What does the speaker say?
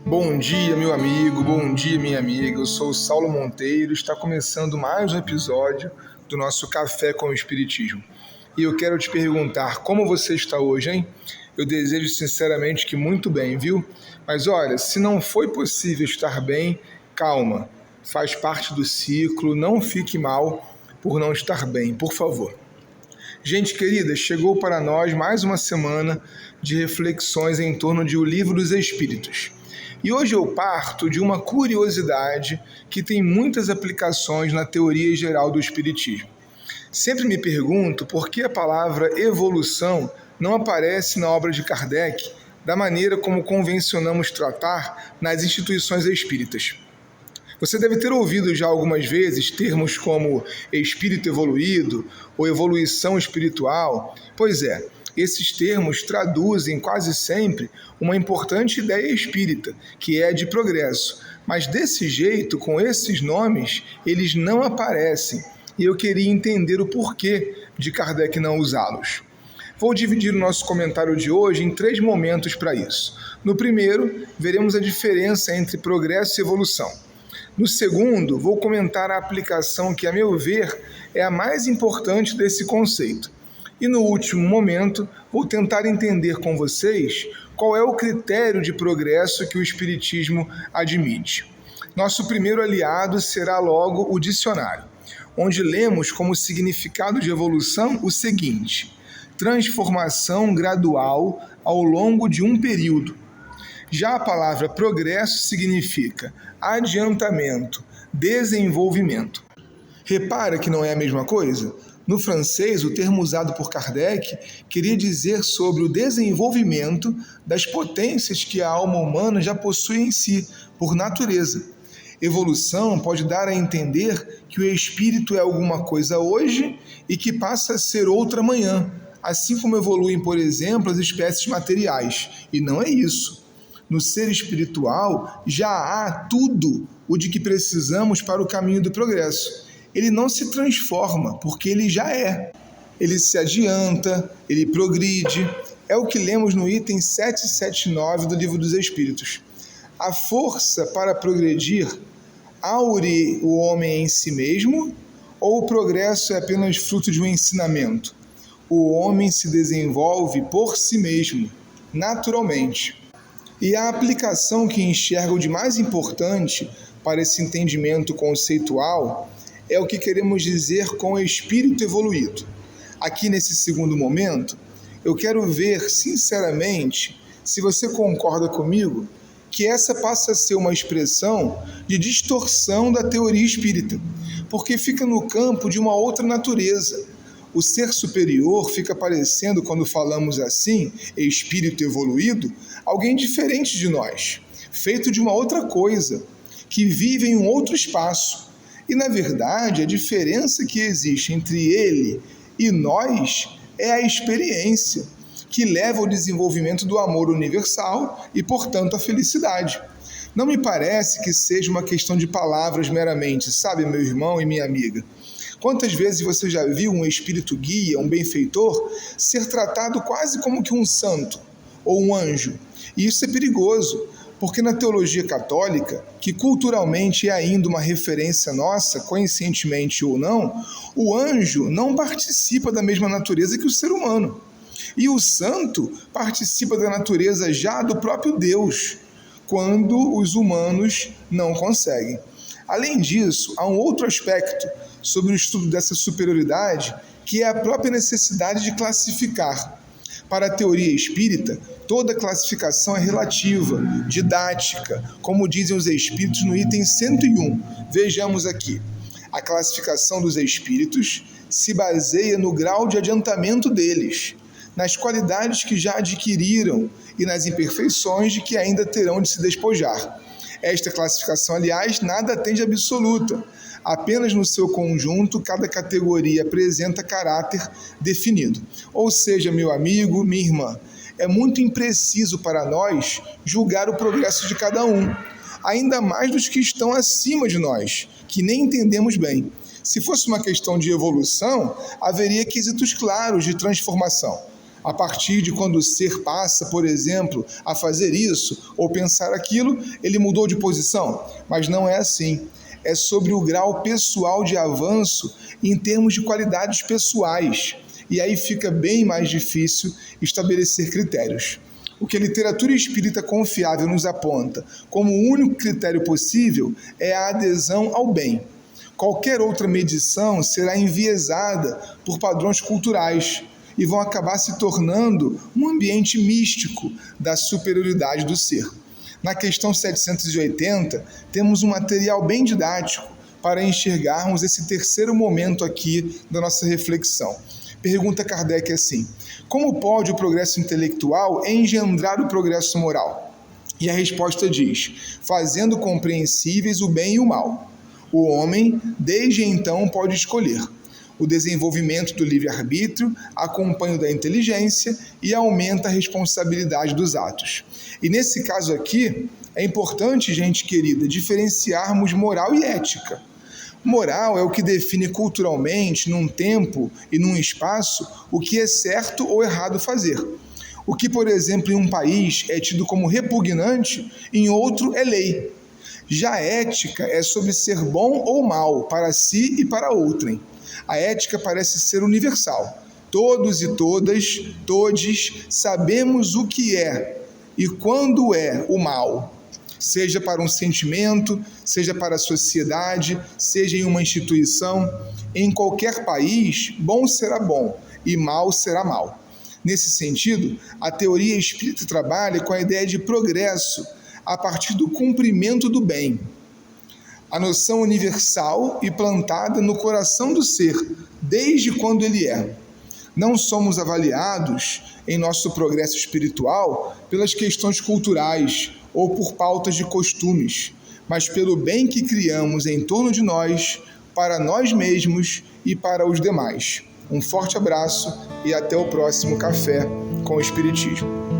Bom dia, meu amigo, bom dia, minha amiga. Eu sou o Saulo Monteiro. Está começando mais um episódio do nosso Café com o Espiritismo. E eu quero te perguntar como você está hoje, hein? Eu desejo sinceramente que muito bem, viu? Mas olha, se não foi possível estar bem, calma. Faz parte do ciclo, não fique mal por não estar bem, por favor. Gente querida, chegou para nós mais uma semana de reflexões em torno de O Livro dos Espíritos. E hoje eu parto de uma curiosidade que tem muitas aplicações na teoria geral do Espiritismo. Sempre me pergunto por que a palavra evolução não aparece na obra de Kardec da maneira como convencionamos tratar nas instituições espíritas. Você deve ter ouvido já algumas vezes termos como espírito evoluído ou evoluição espiritual. Pois é, esses termos traduzem quase sempre uma importante ideia espírita, que é a de progresso. Mas desse jeito, com esses nomes, eles não aparecem. E eu queria entender o porquê de Kardec não usá-los. Vou dividir o nosso comentário de hoje em 3 momentos para isso. No primeiro, veremos a diferença entre progresso e evolução. No segundo, vou comentar a aplicação que, a meu ver, é a mais importante desse conceito. E no último momento, vou tentar entender com vocês qual é o critério de progresso que o Espiritismo admite. Nosso primeiro aliado será logo o dicionário, onde lemos como significado de evolução o seguinte: transformação gradual ao longo de um período. Já a palavra progresso significa adiantamento, desenvolvimento. Repara que não é a mesma coisa? No francês, o termo usado por Kardec queria dizer sobre o desenvolvimento das potências que a alma humana já possui em si, por natureza. Evolução pode dar a entender que o espírito é alguma coisa hoje e que passa a ser outra amanhã, assim como evoluem, por exemplo, as espécies materiais. E não é isso. No ser espiritual já há tudo o de que precisamos para o caminho do progresso. Ele não se transforma, porque ele já é. Ele se adianta, ele progride. É o que lemos no item 779 do Livro dos Espíritos. A força para progredir aure o homem em si mesmo, ou o progresso é apenas fruto de um ensinamento? O homem se desenvolve por si mesmo, naturalmente. E a aplicação que enxergo de mais importante para esse entendimento conceitual é o que queremos dizer com espírito evoluído. Aqui nesse segundo momento, eu quero ver sinceramente se você concorda comigo que essa passa a ser uma expressão de distorção da teoria espírita, porque fica no campo de uma outra natureza. O ser superior fica parecendo, quando falamos assim, espírito evoluído, alguém diferente de nós, feito de uma outra coisa, que vive em um outro espaço. E, na verdade, a diferença que existe entre ele e nós é a experiência, que leva ao desenvolvimento do amor universal e, portanto, à felicidade. Não me parece que seja uma questão de palavras meramente, sabe, meu irmão e minha amiga? Quantas vezes você já viu um espírito guia, um benfeitor, ser tratado quase como que um santo ou um anjo? E isso é perigoso, porque na teologia católica, que culturalmente é ainda uma referência nossa, conscientemente ou não, o anjo não participa da mesma natureza que o ser humano. E o santo participa da natureza já do próprio Deus, quando os humanos não conseguem. Além disso, há um outro aspecto sobre o estudo dessa superioridade, que é a própria necessidade de classificar. Para a teoria espírita, toda classificação é relativa, didática, como dizem os espíritos no item 101. Vejamos aqui. A classificação dos espíritos se baseia no grau de adiantamento deles, nas qualidades que já adquiriram e nas imperfeições de que ainda terão de se despojar. Esta classificação, aliás, nada tem de absoluta. Apenas no seu conjunto, cada categoria apresenta caráter definido. Ou seja, meu amigo, minha irmã, é muito impreciso para nós julgar o progresso de cada um, ainda mais dos que estão acima de nós, que nem entendemos bem. Se fosse uma questão de evolução, haveria quesitos claros de transformação. A partir de quando o ser passa, por exemplo, a fazer isso ou pensar aquilo, ele mudou de posição. Mas não é assim. É sobre o grau pessoal de avanço em termos de qualidades pessoais. E aí fica bem mais difícil estabelecer critérios. O que a literatura espírita confiável nos aponta como o único critério possível é a adesão ao bem. Qualquer outra medição será enviesada por padrões culturais e vão acabar se tornando um ambiente místico da superioridade do ser. Na questão 780, temos um material bem didático para enxergarmos esse terceiro momento aqui da nossa reflexão. Pergunta Kardec assim: como pode o progresso intelectual engendrar o progresso moral? E a resposta diz: fazendo compreensíveis o bem e o mal. O homem, desde então, pode escolher. O desenvolvimento do livre-arbítrio acompanha o da inteligência e aumenta a responsabilidade dos atos. E nesse caso aqui, é importante, gente querida, diferenciarmos moral e ética. Moral é o que define culturalmente, num tempo e num espaço, o que é certo ou errado fazer. O que, por exemplo, em um país é tido como repugnante, em outro é lei. Já a ética é sobre ser bom ou mal para si e para outrem. A ética parece ser universal. Todos e todas, todes, sabemos o que é e quando é o mal. Seja para um sentimento, seja para a sociedade, seja em uma instituição, em qualquer país, bom será bom e mal será mal. Nesse sentido, a teoria espírita trabalha com a ideia de progresso a partir do cumprimento do bem. A noção universal e plantada no coração do ser, desde quando ele é. Não somos avaliados em nosso progresso espiritual pelas questões culturais ou por pautas de costumes, mas pelo bem que criamos em torno de nós, para nós mesmos e para os demais. Um forte abraço e até o próximo Café com o Espiritismo.